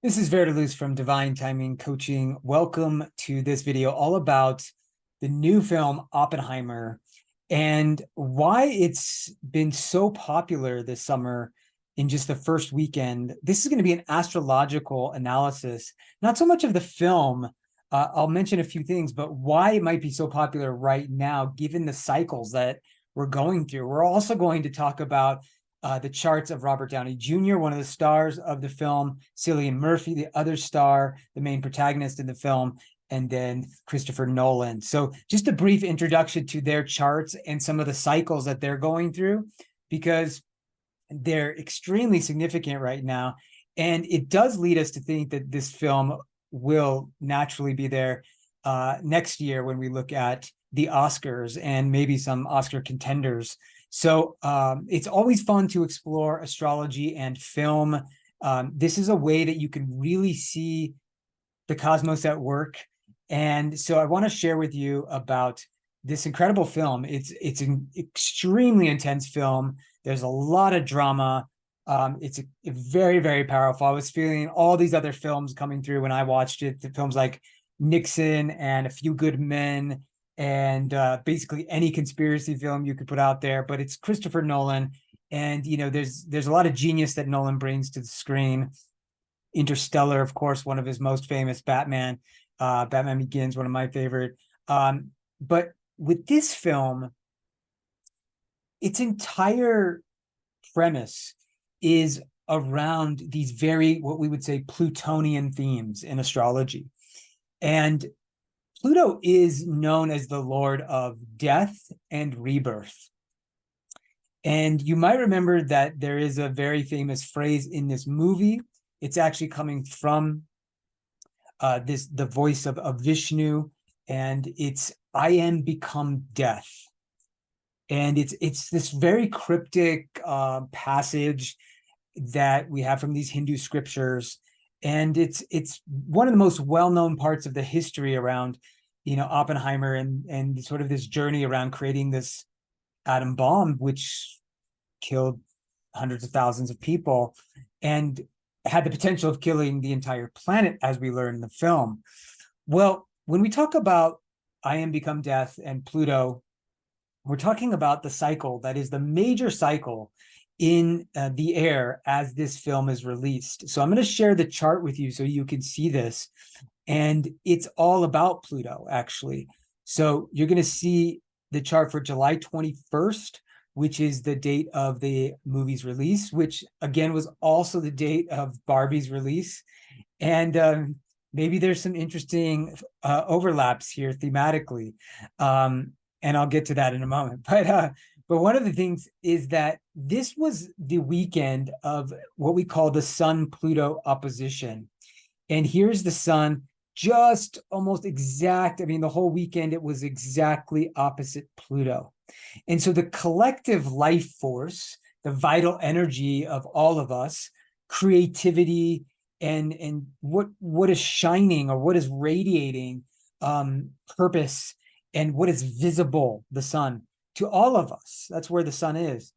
This is VerDarLuz from Divine Timing Coaching. Welcome to this video all about the new film Oppenheimer and why it's been so popular this summer in just the first weekend. This is going to be an astrological analysis, not so much of the film. I'll mention a few things, but why it might be so popular right now, given the cycles that we're going through. We're also going to talk about the charts of Robert Downey Jr., one of the stars of the film, Cillian Murphy, the other star, the main protagonist in the film, and then Christopher Nolan. So just a brief introduction to their charts and some of the cycles that they're going through, because they're extremely significant right now. And it does lead us to think that this film will naturally be there next year when we look at the Oscars and maybe some Oscar contenders. So it's always fun to explore astrology and film. This is a way that you can really see the cosmos at work. And so I want to share with you about this incredible film. It's an extremely intense film. There's a lot of drama. It's very, very powerful. I was feeling all these other films coming through when I watched it. The films like Nixon and A Few Good Men, and basically any conspiracy film you could put out there. But it's Christopher Nolan, and there's a lot of genius that Nolan brings to the screen. Interstellar, of course, one of his most famous. Batman Begins, one of my favorite. But with this film, its entire premise is around these very, what we would say, Plutonian themes in astrology. And Pluto is known as the lord of death and rebirth. And you might remember that there is a very famous phrase in this movie. It's actually coming from the voice of Vishnu, and it's "I am become death." And it's this very cryptic passage that we have from these Hindu scriptures. And it's one of the most well-known parts of the history around, Oppenheimer and sort of this journey around creating this atom bomb, which killed hundreds of thousands of people and had the potential of killing the entire planet, as we learn in the film. Well, when we talk about I Am Become Death and Pluto, we're talking about the cycle that is the major cycle in the air as this film is released. So I'm going to share the chart with you so you can see this. And it's all about Pluto, actually. So you're going to see the chart for July 21st, which is the date of the movie's release, which again was also the date of Barbie's release. And maybe there's some interesting overlaps here thematically. And I'll get to that in a moment. But one of the things is that this was the weekend of what we call the Sun-Pluto opposition. And here's the Sun, just almost exact. I mean, the whole weekend, it was exactly opposite Pluto. And so the collective life force, the vital energy of all of us, creativity, and what is shining or what is radiating, purpose, and what is visible, the Sun, to all of us. That's where the Sun is.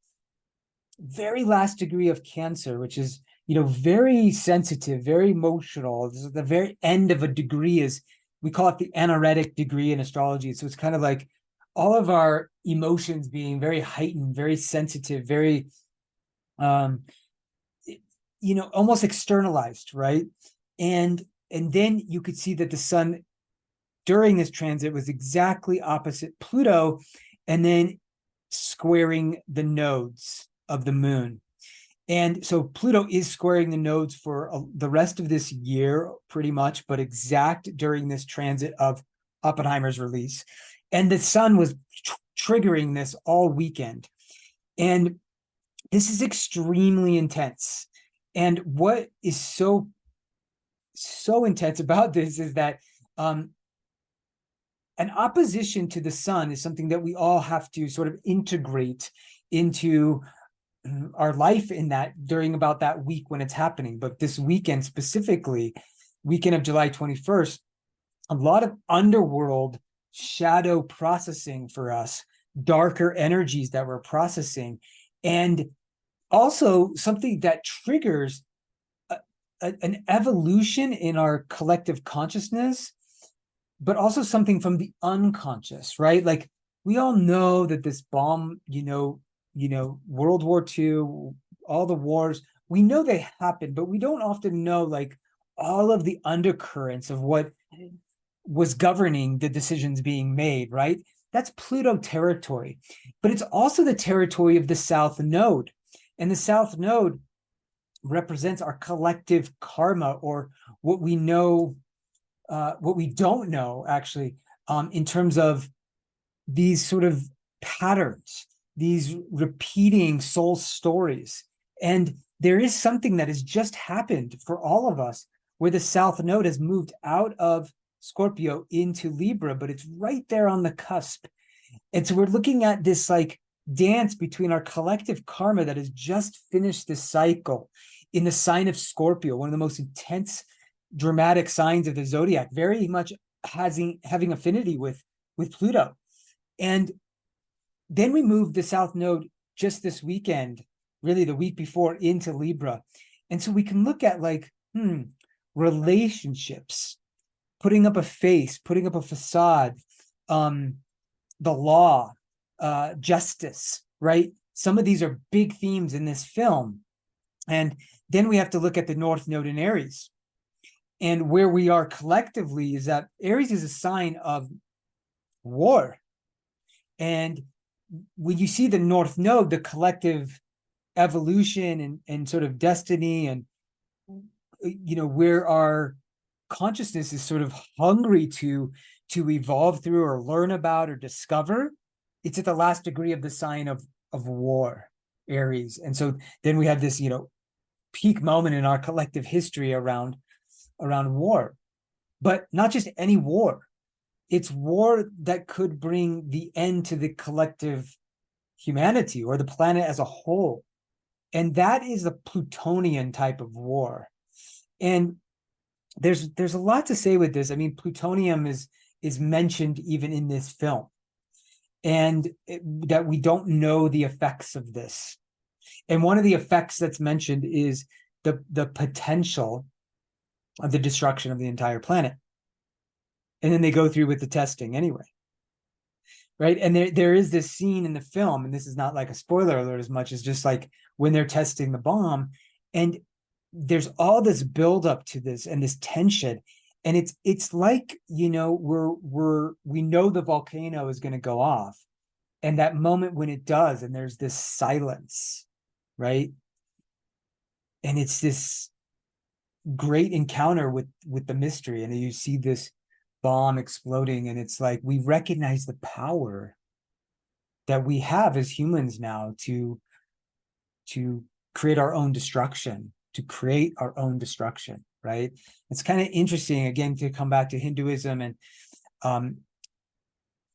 Very last degree of Cancer, which is, very sensitive, very emotional. This is the very end of a degree, is we call it the anaretic degree in astrology. So it's kind of like all of our emotions being very heightened, very sensitive, very, almost externalized, right? And then you could see that the Sun during this transit was exactly opposite Pluto, and then squaring the nodes of the moon. And so Pluto is squaring the nodes for the rest of this year, pretty much, but exact during this transit of Oppenheimer's release. And the Sun was triggering this all weekend. And this is extremely intense. And what is so intense about this is that an opposition to the Sun is something that we all have to sort of integrate into our life in that during about that week when it's happening. But this weekend specifically, weekend of July 21st, a lot of underworld shadow processing for us, darker energies that we're processing, and also something that triggers an evolution in our collective consciousness, but also something from the unconscious, right? Like we all know that this bomb, World War II, all the wars, we know they happened, but we don't often know like all of the undercurrents of what was governing the decisions being made, right? That's Pluto territory, but it's also the territory of the South Node. And the South Node represents our collective karma, or what we know, what we don't know, actually, in terms of these sort of patterns, these repeating soul stories. And there is something that has just happened for all of us, where the South Node has moved out of Scorpio into Libra, but it's right there on the cusp. And so we're looking at this like dance between our collective karma that has just finished this cycle in the sign of Scorpio, one of the most intense, dramatic signs of the zodiac, very much having affinity with Pluto. And then we moved the South Node just this weekend, really the week before, into Libra. And so we can look at like, relationships, putting up a face, putting up a facade, the law, justice, right? Some of these are big themes in this film. And then we have to look at the North Node in Aries. And where we are collectively is that Aries is a sign of war. And when you see the North Node, the collective evolution and sort of destiny, and where our consciousness is sort of hungry to evolve through or learn about or discover, it's at the last degree of the sign of war, Aries. And so then we have this peak moment in our collective history around war, but not just any war. It's war that could bring the end to the collective humanity or the planet as a whole. And that is the Plutonian type of war. And there's a lot to say with this. I mean, plutonium is mentioned even in this film, and that we don't know the effects of this. And one of the effects that's mentioned is the potential of the destruction of the entire planet. And then they go through with the testing anyway, right? And there is this scene in the film, and this is not like a spoiler alert as much as just like when they're testing the bomb, and there's all this buildup to this and this tension, and it's like we know the volcano is going to go off, and that moment when it does, and there's this silence, right? And it's this great encounter with the mystery, and you see this bomb exploding, and it's like we recognize the power that we have as humans now to create our own destruction, right? It's kind of interesting, again, to come back to Hinduism and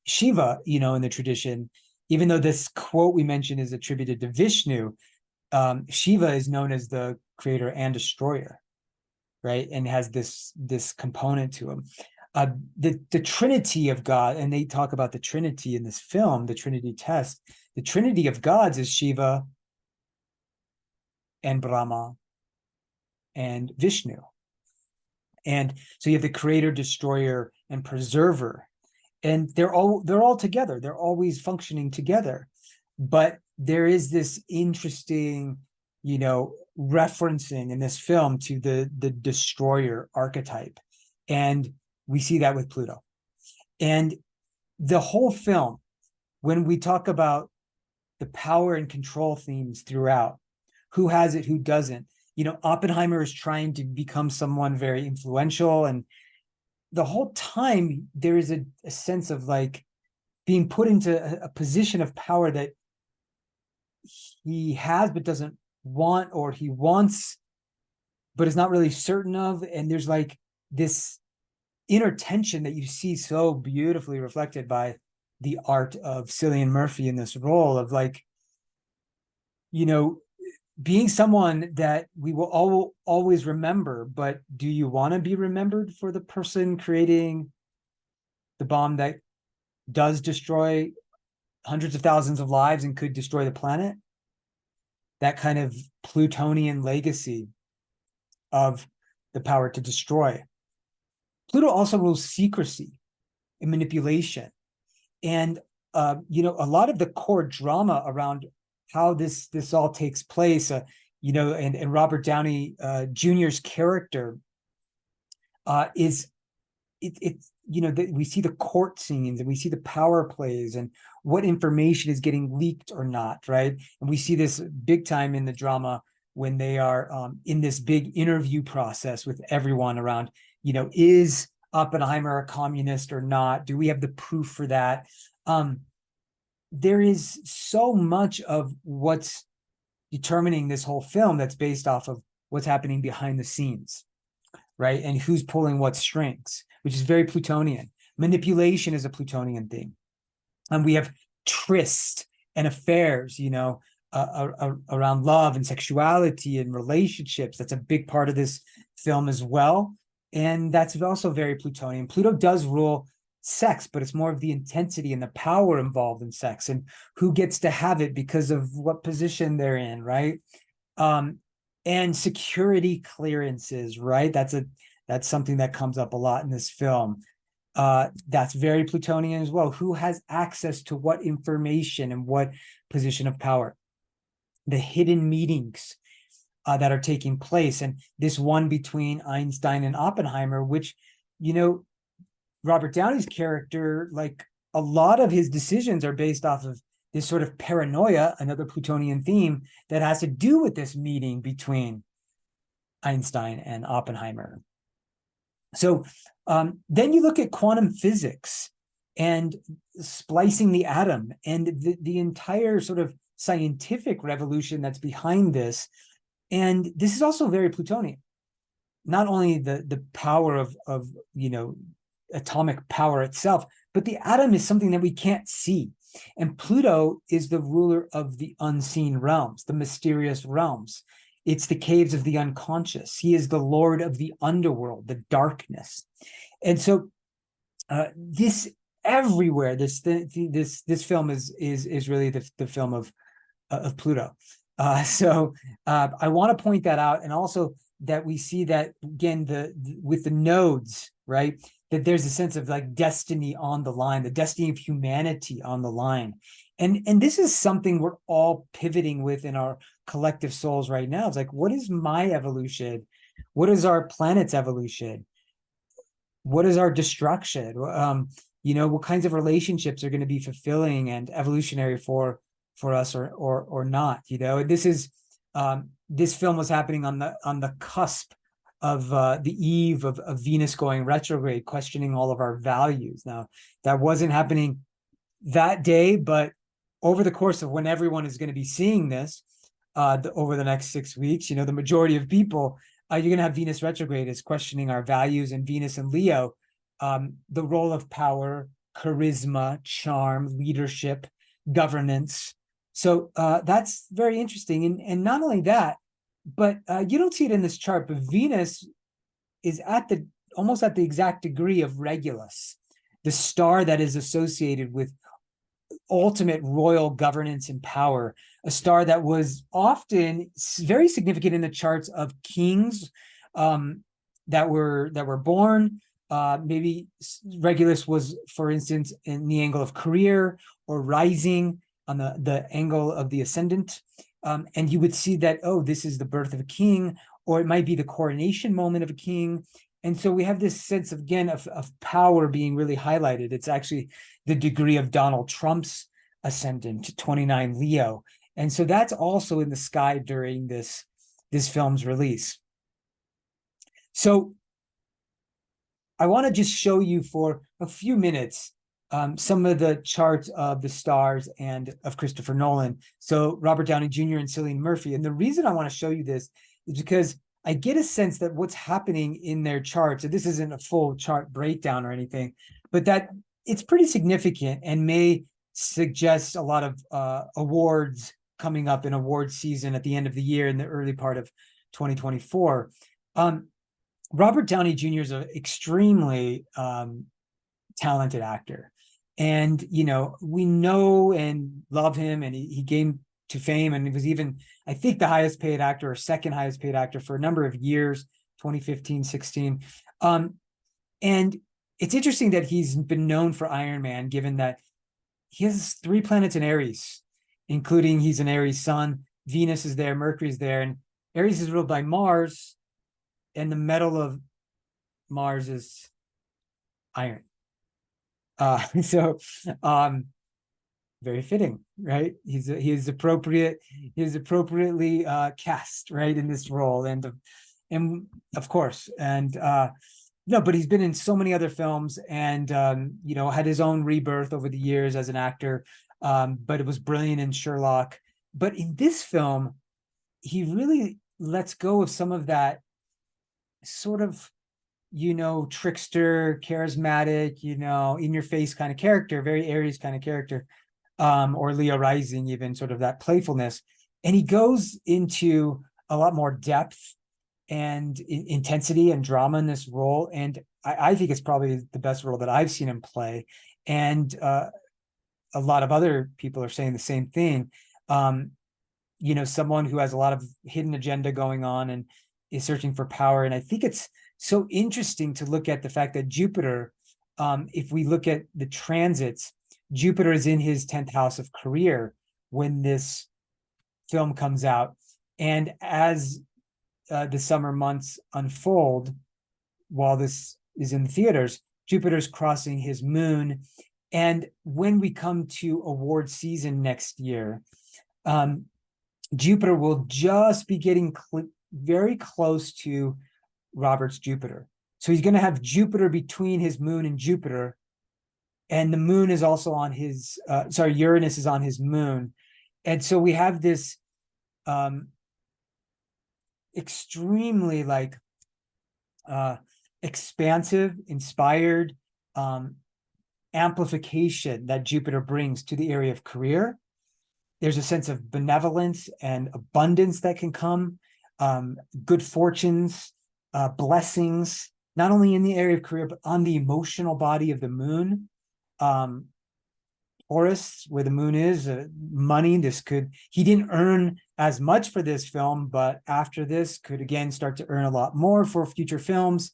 Shiva, in the tradition. Even though this quote we mentioned is attributed to Vishnu, Shiva is known as the creator and destroyer, right? And has this component to him. The Trinity of God, and they talk about the Trinity in this film, the Trinity test. The Trinity of gods is Shiva and Brahma and Vishnu. And so you have the creator, destroyer, and preserver. And they're all together. They're always functioning together. But there is this interesting, referencing in this film to the destroyer archetype. And we see that with Pluto. And the whole film, when we talk about the power and control themes throughout, who has it, who doesn't, Oppenheimer is trying to become someone very influential. And the whole time there is a sense of like being put into a position of power that he has, but doesn't want, or he wants, but is not really certain of. And there's like this inner tension that you see so beautifully reflected by the art of Cillian Murphy in this role of like, being someone that we will always remember, but do you want to be remembered for the person creating the bomb that does destroy hundreds of thousands of lives and could destroy the planet? That kind of Plutonian legacy of the power to destroy. Pluto also rules secrecy and manipulation. And, you know, a lot of the core drama around how this all takes place, you know, and Robert Downey Jr.'s character is, you know, we see the court scenes and we see the power plays and what information is getting leaked or not, right? And we see this big time in the drama when they are in this big interview process with everyone around, you know, is Oppenheimer a communist or not? Do we have the proof for that? There is so much of what's determining this whole film that's based off of what's happening behind the scenes, right? And who's pulling what strings, which is very Plutonian. Manipulation is a Plutonian theme. And we have tryst and affairs, you know, around love and sexuality and relationships. That's a big part of this film as well. And that's also very Plutonian. Pluto does rule sex, but it's more of the intensity and the power involved in sex and who gets to have it because of what position they're in, right? And security clearances, right? That's something that comes up a lot in this film. That's very Plutonian as well. Who has access to what information and what position of power? The hidden meetings that are taking place. And this one between Einstein and Oppenheimer, which, you know, Robert Downey's character, like a lot of his decisions are based off of this sort of paranoia, another Plutonian theme that has to do with this meeting between Einstein and Oppenheimer. So then you look at quantum physics and splicing the atom and the entire sort of scientific revolution that's behind this. And this is also very Plutonian. Not only the power of you know, atomic power itself, but the atom is something that we can't see. And Pluto is the ruler of the unseen realms, the mysterious realms. It's the caves of the unconscious. He is the lord of the underworld, the darkness. And so this everywhere, this film is really the film of Pluto. So I want to point that out, and also that we see that again with the nodes, right? That there's a sense of like destiny on the line, the destiny of humanity on the line. And this is something we're all pivoting with in our collective souls right now. It's like, what is my evolution? What is our planet's evolution? What is our destruction? You know, what kinds of relationships are going to be fulfilling and evolutionary for us or not? You know, and this is this film was happening on the cusp of the eve of Venus going retrograde, questioning all of our values. Now, that wasn't happening that day, but over the course of when everyone is going to be seeing this over the next 6 weeks, you know, the majority of people, you're going to have Venus retrograde is questioning our values, and Venus and Leo, the role of power, charisma, charm, leadership, governance. So that's very interesting. And not only that, but you don't see it in this chart, but Venus is almost at the exact degree of Regulus, the star that is associated with ultimate royal governance and power, a star that was often very significant in the charts of kings that were born. Maybe Regulus was, for instance, in the angle of career or rising on the angle of the ascendant. And you would see that, oh, this is the birth of a king, or it might be the coronation moment of a king. And so we have this sense of, again, of power being really highlighted. It's actually the degree of Donald Trump's ascendant, 29 Leo. And so that's also in the sky during this film's release. So I want to just show you for a few minutes some of the charts of the stars and of Christopher Nolan. So Robert Downey Jr. and Cillian Murphy. And the reason I want to show you this is because I get a sense that what's happening in their charts, and this isn't a full chart breakdown or anything, but that it's pretty significant and may suggest a lot of awards coming up in award season at the end of the year in the early part of 2024. Robert Downey Jr. is an extremely talented actor. And, you know, we know and love him, and he gained to fame, and he was even, I think, the highest paid actor or second highest paid actor for a number of years, 2015, 16. And it's interesting that he's been known for Iron Man, given that he has 3 planets in Aries, including he's an Aries sun. Venus is there, Mercury is there, and Aries is ruled by Mars, and the metal of Mars is iron. So very fitting, right? He's appropriately cast, right, in this role, and of course, and no, but he's been in so many other films, and you know, had his own rebirth over the years as an actor, but it was brilliant in Sherlock. But in this film, he really lets go of some of that sort of, you know, trickster, charismatic, you know, in your face kind of character, very Aries kind of character, or Leo rising, even sort of that playfulness. And he goes into a lot more depth and intensity and drama in this role. And I think it's probably the best role that I've seen him play. And a lot of other people are saying the same thing. You know, someone who has a lot of hidden agenda going on and is searching for power. And I think it's so interesting to look at the fact that Jupiter, if we look at the transits, Jupiter is in his 10th house of career when this film comes out. And as the summer months unfold, while this is in the theaters, Jupiter's crossing his moon. And when we come to award season next year, Jupiter will just be getting very close to Robert's Jupiter. So he's going to have Jupiter between his moon and Jupiter. And the moon is also on his, Uranus is on his moon. And so we have this extremely like expansive, inspired amplification that Jupiter brings to the area of career. There's a sense of benevolence and abundance that can come, good fortunes, blessings, not only in the area of career, but on the emotional body of the moon. Taurus, where the moon is, money, he didn't earn as much for this film, but after this could again start to earn a lot more for future films.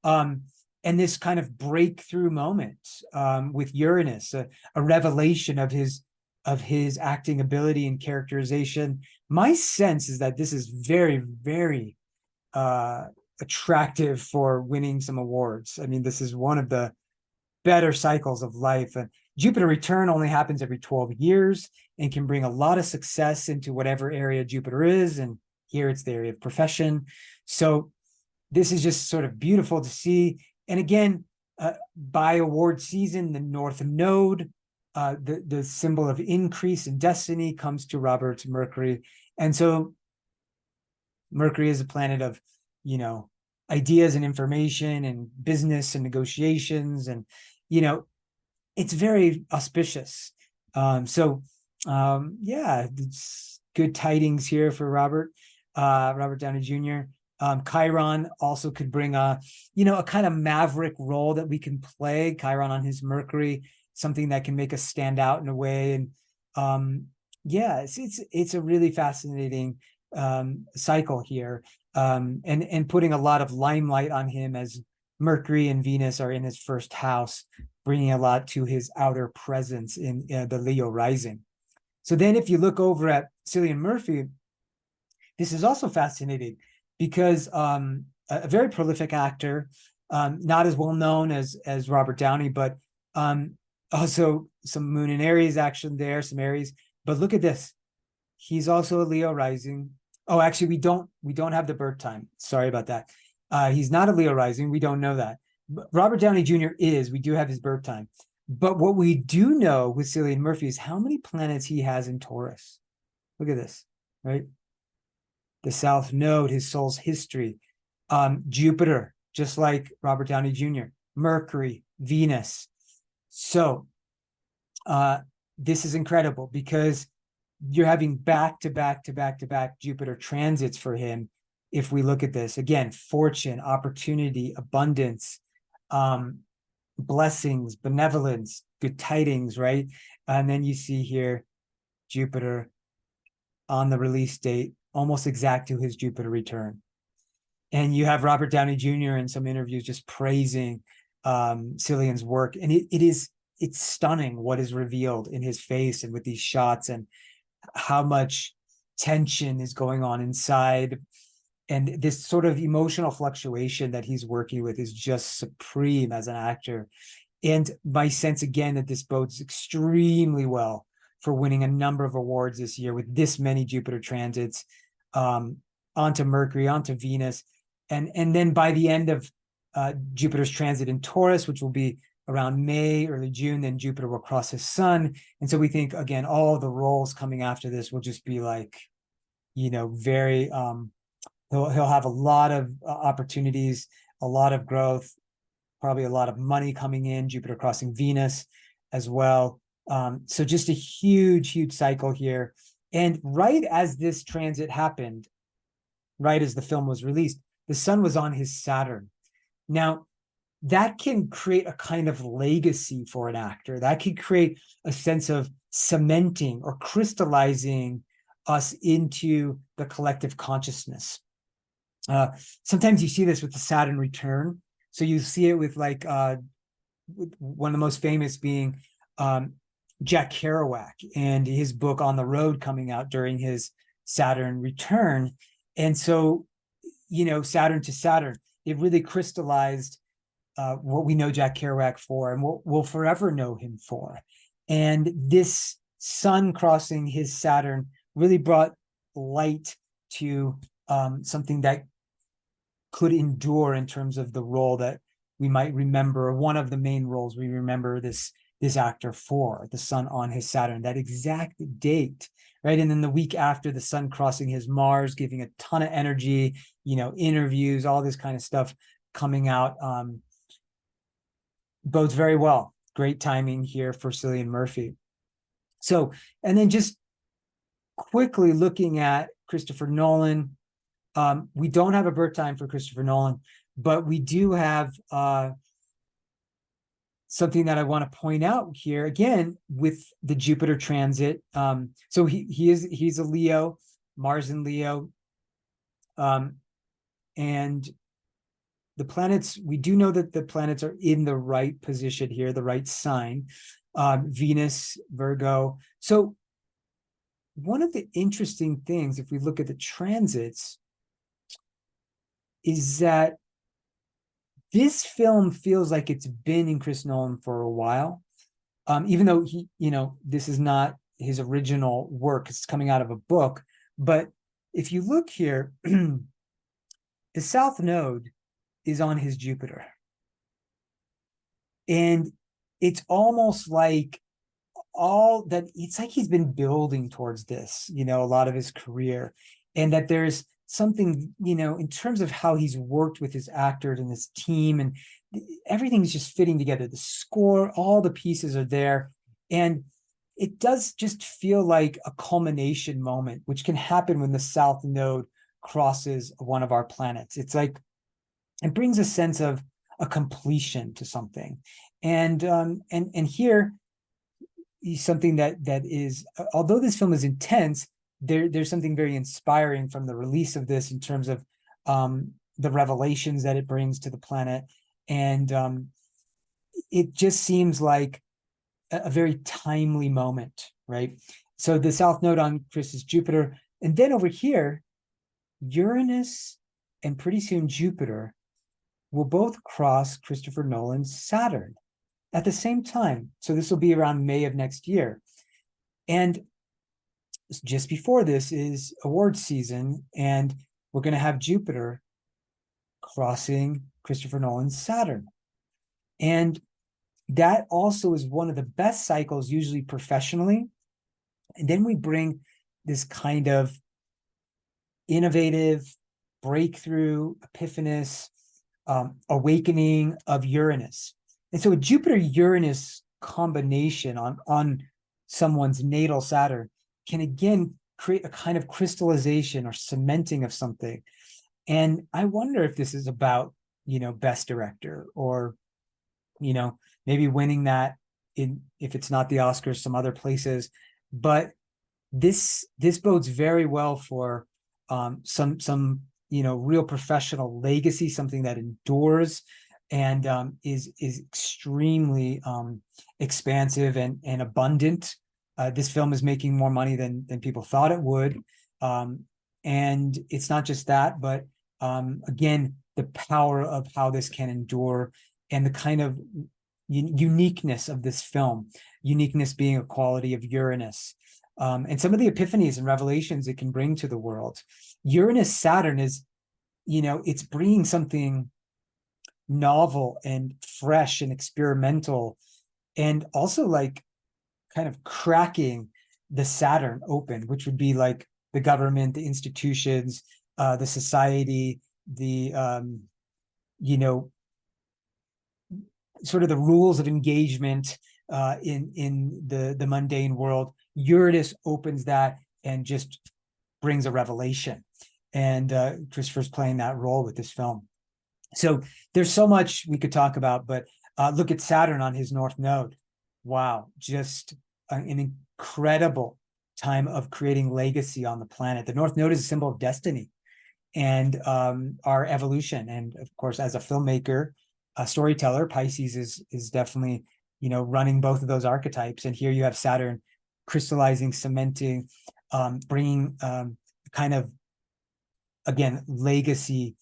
And this kind of breakthrough moment with Uranus, a revelation of his acting ability and characterization. My sense is that this is very, very attractive for winning some awards. I mean, this is one of the better cycles of life. And Jupiter return only happens every 12 years and can bring a lot of success into whatever area Jupiter is. And here it's the area of profession. So this is just sort of beautiful to see. And again, by award season, the North Node, the symbol of increase in destiny, comes to Robert's Mercury. And so Mercury is a planet of, you know, ideas and information and business and negotiations. And, you know, it's very auspicious. Yeah, it's good tidings here for Robert Downey Jr. Chiron also could bring a kind of maverick role that we can play. Chiron on his Mercury, something that can make us stand out in a way. And yeah, it's a really fascinating cycle here, and putting a lot of limelight on him as Mercury and Venus are in his first house, bringing a lot to his outer presence in the Leo rising. So then if you look over at Cillian Murphy, this is also fascinating because a very prolific actor, not as well known as Robert Downey, but also some moon and Aries action there, some Aries. But look at this. He's also a Leo rising. Oh, actually, we don't have the birth time. Sorry about that. He's not a Leo rising. We don't know that. But Robert Downey Jr. is. We do have his birth time. But what we do know with Cillian Murphy is how many planets he has in Taurus. Look at this, right? The South Node, his soul's history. Jupiter, just like Robert Downey Jr. Mercury, Venus. So this is incredible because you're having back-to-back Jupiter transits for him. If we look at this, again, fortune, opportunity, abundance, blessings, benevolence, good tidings, right? And then you see here Jupiter on the release date, almost exact to his Jupiter return. And you have Robert Downey Jr. in some interviews just praising Cillian's work. And it's stunning what is revealed in his face and with these shots, and how much tension is going on inside. And this sort of emotional fluctuation that he's working with is just supreme as an actor. And my sense, again, that this bodes extremely well for winning a number of awards this year with this many Jupiter transits, onto Mercury, onto Venus. And then by the end of Jupiter's transit in Taurus, which will be around May, early June, then Jupiter will cross his sun. And so we think, again, all the roles coming after this will just be like, very, he'll have a lot of opportunities, a lot of growth, probably a lot of money coming in, Jupiter crossing Venus as well. So just a huge, huge cycle here. And right as this transit happened, right as the film was released, the sun was on his Saturn. Now, that can create a kind of legacy for an actor. That can create a sense of cementing or crystallizing us into the collective consciousness. Sometimes you see this with the Saturn return. So you see it with like one of the most famous being Jack Kerouac and his book On the Road coming out during his Saturn return. And so, Saturn to Saturn, it really crystallized what we know Jack Kerouac for, and we'll forever know him for. And this sun crossing his Saturn really brought light to something that could endure in terms of the role that we might remember, one of the main roles we remember this actor for, the sun on his Saturn, that exact date, right? And then the week after, the sun crossing his Mars, giving a ton of energy, interviews, all this kind of stuff coming out, bodes very well. Great timing here for Cillian Murphy. So, and then just quickly looking at Christopher Nolan, we don't have a birth time for Christopher Nolan, but we do have something that I want to point out here again with the Jupiter transit. So he's a Leo, Mars in Leo, and the planets, we do know that the planets are in the right position here, the right sign, Venus, Virgo. So one of the interesting things, if we look at the transits, is that this film feels like it's been in Chris Nolan for a while, even though this is not his original work, it's coming out of a book. But if you look here, the South Node is on his Jupiter. And it's almost like it's like he's been building towards this, a lot of his career. And that there's something, in terms of how he's worked with his actors and his team, and everything's just fitting together. The score, all the pieces are there. And it does just feel like a culmination moment, which can happen when the South Node crosses one of our planets. It's like, it brings a sense of a completion to something. And here is something that is, although this film is intense, there's something very inspiring from the release of this in terms of the revelations that it brings to the planet. And it just seems like a very timely moment, right? So the South Node on Chris's Jupiter, and then over here, Uranus and pretty soon Jupiter will both cross Christopher Nolan's Saturn at the same time. So this will be around May of next year. And just before this is awards season, and we're going to have Jupiter crossing Christopher Nolan's Saturn. And that also is one of the best cycles, usually professionally. And then we bring this kind of innovative breakthrough, epiphanous, awakening of Uranus. And so a Jupiter-Uranus combination on someone's natal Saturn can again create a kind of crystallization or cementing of something. And I wonder if this is about, best director, or, maybe winning that if it's not the Oscars, some other places. But this bodes very well for some real professional legacy, something that endures and is extremely expansive and abundant. This film is making more money than people thought it would. And it's not just that, but again, the power of how this can endure and the kind of uniqueness of this film, uniqueness being a quality of Uranus, and some of the epiphanies and revelations it can bring to the world. Uranus Saturn is, it's bringing something novel and fresh and experimental, and also like kind of cracking the Saturn open, which would be like the government, the institutions, the society, the sort of the rules of engagement in the mundane world. Uranus opens that and just brings a revelation, and Christopher's playing that role with this film. So there's so much we could talk about, but look at Saturn on his North Node. Wow, just an incredible time of creating legacy on the planet. The North Node is a symbol of destiny and our evolution. And of course, as a filmmaker, a storyteller, Pisces is definitely, running both of those archetypes. And here you have Saturn crystallizing, cementing, bringing kind of, again, legacy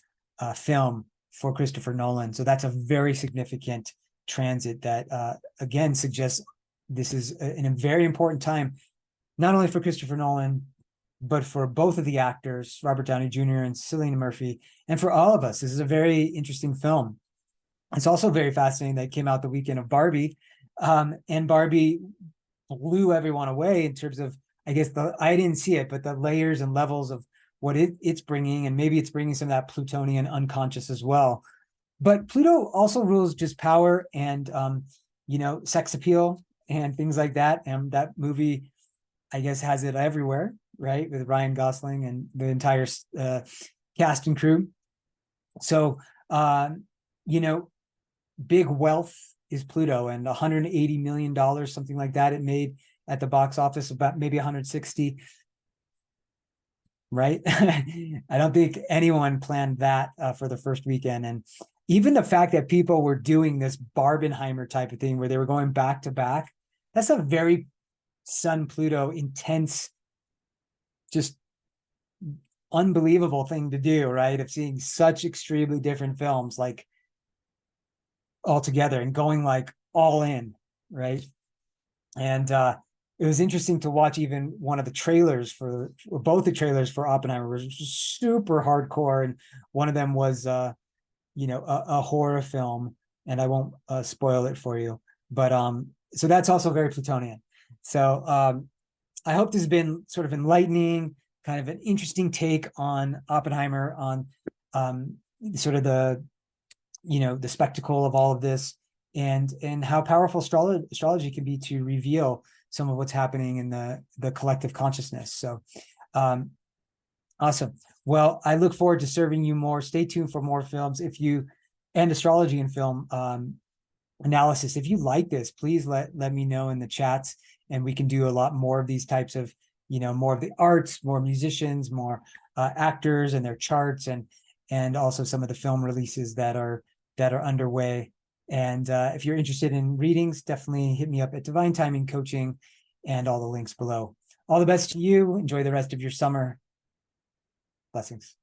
film for Christopher Nolan. So that's a very significant transit that, again, suggests this is a very important time, not only for Christopher Nolan, but for both of the actors, Robert Downey Jr. and Cillian Murphy, and for all of us. This is a very interesting film. It's also very fascinating that it came out the weekend of Barbie, and Barbie blew everyone away in terms of, I guess, I didn't see it, but the layers and levels of what it's bringing, and maybe it's bringing some of that Plutonian unconscious as well. But Pluto also rules just power and, sex appeal and things like that. And that movie, I guess, has it everywhere, right? With Ryan Gosling and the entire cast and crew. So, big wealth is Pluto, and $180 million, something like that, it made at the box office, about maybe 160. Right? I don't think anyone planned that for the first weekend. And even the fact that people were doing this Barbenheimer type of thing where they were going back to back, that's a very Sun Pluto intense, just unbelievable thing to do, right? Of seeing such extremely different films like all together and going like all in, right? And it was interesting to watch even one of the trailers or both the trailers for Oppenheimer was super hardcore. And one of them was, a horror film, and I won't spoil it for you, but so that's also very Plutonian. So I hope this has been sort of enlightening, kind of an interesting take on Oppenheimer, on sort of the spectacle of all of this, and how powerful astrology can be to reveal some of what's happening in the collective consciousness. So awesome. Well, I look forward to serving you more. Stay tuned for more films. And astrology and film analysis. If you like this, please let me know in the chats, and we can do a lot more of these types of, more of the arts, more musicians, more actors and their charts, and also some of the film releases that are underway. And if you're interested in readings, definitely hit me up at Divine Timing Coaching, and all the links below. All the best to you. Enjoy the rest of your summer. Blessings.